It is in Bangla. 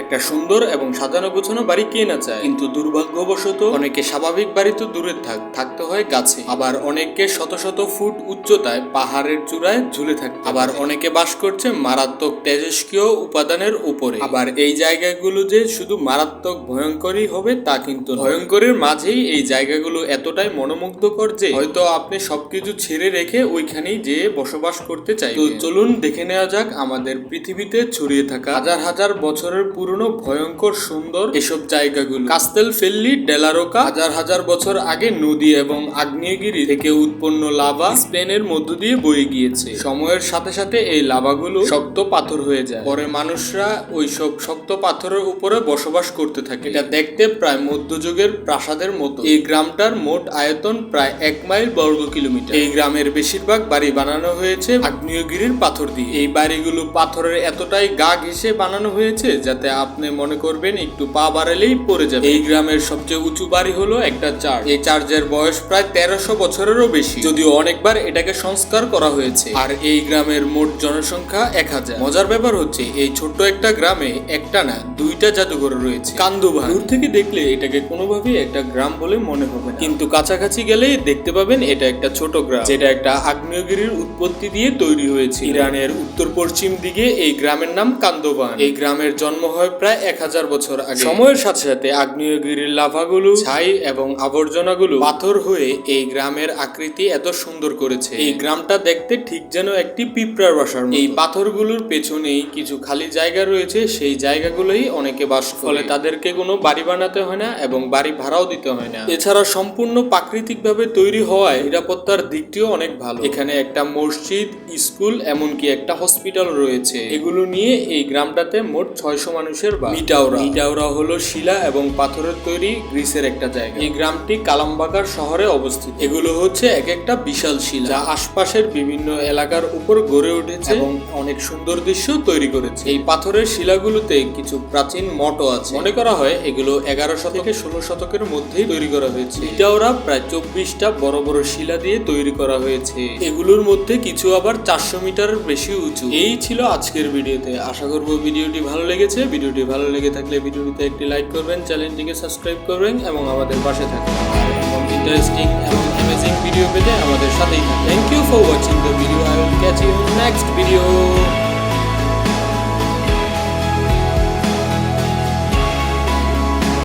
একটা সুন্দর এবং সাজানো গোছানো বাড়ি কে না চায়, কিন্তু দুর্ভাগ্যবশত অনেকে স্বাভাবিক বাড়ি তো দূরে থাকতে হয় গাছে, আবার অনেককে শত শত ফুট উচ্চতায় পাহাড়ের চূড়ায় ঝুলে থাকে, আবার অনেকে বাস করছে মারাত্মক তেজস্ক্রিয় উপাদানের উপরে। আবার এই জায়গাগুলো যে শুধু মারাত্মক ভয়ঙ্করই হবে তা কিন্তু নয়। ভয়ঙ্করের মাঝেই এই জায়গাগুলো এতটাই মনোমুগ্ধকর যে হয়তো আপনি সবকিছু ছেড়ে রেখে ওইখানেই যেয়ে বসবাস করতে চাই। তো চলুন দেখে নেওয়া যাক আমাদের পৃথিবীতে ছড়িয়ে থাকা হাজার হাজার বছরের পুরনো ভয়ঙ্কর সুন্দর এসব জায়গাগুলো। কাস্তেলফেল্লি ডেলা রোকা হাজার হাজার বছর আগে নদী এবং আগ্নেয়গিরি থেকে উৎপন্ন লাভা স্পেনের মধ্য দিয়ে বয়ে গিয়েছে। সময়ের সাথে সাথে এই লাভাগুলো শক্ত পাথর হয়ে যায়, পরে মানুষরা ওইসব শক্ত পাথরের উপরে বসবাস করতে থাকে। এটা দেখতে প্রায় মধ্যযুগের প্রাসাদের মতো। এই গ্রামটার মোট আয়তন প্রায় 1 মাইল বর্গ কিলোমিটার। এই গ্রামের বেশিরভাগ বাড়ি বানানো হয়েছে আগ্নেয়গিরির পাথর দিয়ে। এই বাড়িগুলো পাথরের এতটাই গা ঘেঁষে বানানো হয়েছে যাতে আপনি মনে করবেন একটু পা বাড়ালেই পড়ে যাবে। এই গ্রামের সবচেয়ে উঁচু বাড়ি হলো একটা চার্চ। এই চার্চের বয়স প্রায় 1300 বছরেরও বেশি, যদিও অনেকবার এটাকে সংস্কার করা হয়েছে। আর এই গ্রামের মোট জনসংখ্যা 1000। মজার ব্যাপার হচ্ছে এই ছোট্ট একটা গ্রামে একটা না 2টা জাদুঘর রয়েছে। কান্দুভান দূর থেকে দেখলে এটাকে কোনোভাবেই একটা গ্রাম বলে মনে হবে না, কিন্তু কাছাকাছি গেলেই দেখতে পাবেন এটা একটা ছোট গ্রাম, যেটা একটা আগ্নেয়গিরির উৎপত্তি দিয়ে তৈরি হয়েছে। ইরানের উত্তর পশ্চিম দিকে এই গ্রামের নাম কান্দোভান। এই গ্রামের জন্ম হয় প্রায় 1000 বছর আগে। সময়ের সাথে সাথে আগ্নেয়গিরির লাভাগুলো, ছাই এবং আবর্জনাগুলো পাথর হয়ে এই গ্রামের আকৃতি এত সুন্দর করেছে। এই গ্রামটা দেখতে ঠিক যেন একটি পিঁপড়ার বাসার মতো। এই পাথরগুলোর পেছনেই কিছু খালি জায়গা রয়েছে, সেই জায়গাগুলোই অনেকে বাস করে। ফলে তাদেরকে কোনো বাড়ি বানাতে হয় না এবং বাড়ি ভাড়াও দিতে হয় না। এছাড়া সম্পূর্ণ প্রাকৃতিকভাবে তৈরি হওয়ায় নিরাপত্তার দিকটিও অনেক ভালো। এখানে একটা মসজিদ, স্কুল, এমনকি একটা হসপিটাল রয়েছে। এগুলো নিয়ে এই গ্রামটাতে মোট 600 মানুষের বাস। মিটাওরা হলো শিলা এবং পাথরের তৈরি গ্রিসের একটা জায়গা। এই গ্রামটি কালামবাকার শহরে অবস্থিত। এগুলো হচ্ছে এক একটা বিশাল শিলা যা আশপাশের বিভিন্ন এলাকার উপর গড়ে উঠেছে এবং অনেক সুন্দর দৃশ্য তৈরি করেছে। এই পাথরের শিলাগুলোতে কিছু প্রাচীন মঠও আছে। মনে করা হয় এগুলো 1100 থেকে 16 শতকের মধ্যেই তৈরি করা হয়েছে। মিটাওরা প্রায় 24টা বড় বড় শিলা দিয়ে তৈরি করা হয়েছে। এগুলোর মধ্যে কিছু আবার 400 মিটারের বেশি উঁচু। এই ছিল আজকের ভিডিওতে। আশা করব ভিডিওটি ভালো লেগেছে। ভিডিওটি ভালো লেগে থাকলে ভিডিওটিতে একটি লাইক করবেন, চ্যানেলটিকে সাবস্ক্রাইব করবেন এবং আমাদের পাশে থাকবেন। এবং ইন্টারেস্টিং এবং অ্যামেজিং ভিডিও পেতে আমাদের সাথেই থাকুন। Thank you for watching the video. I will catch you in next video.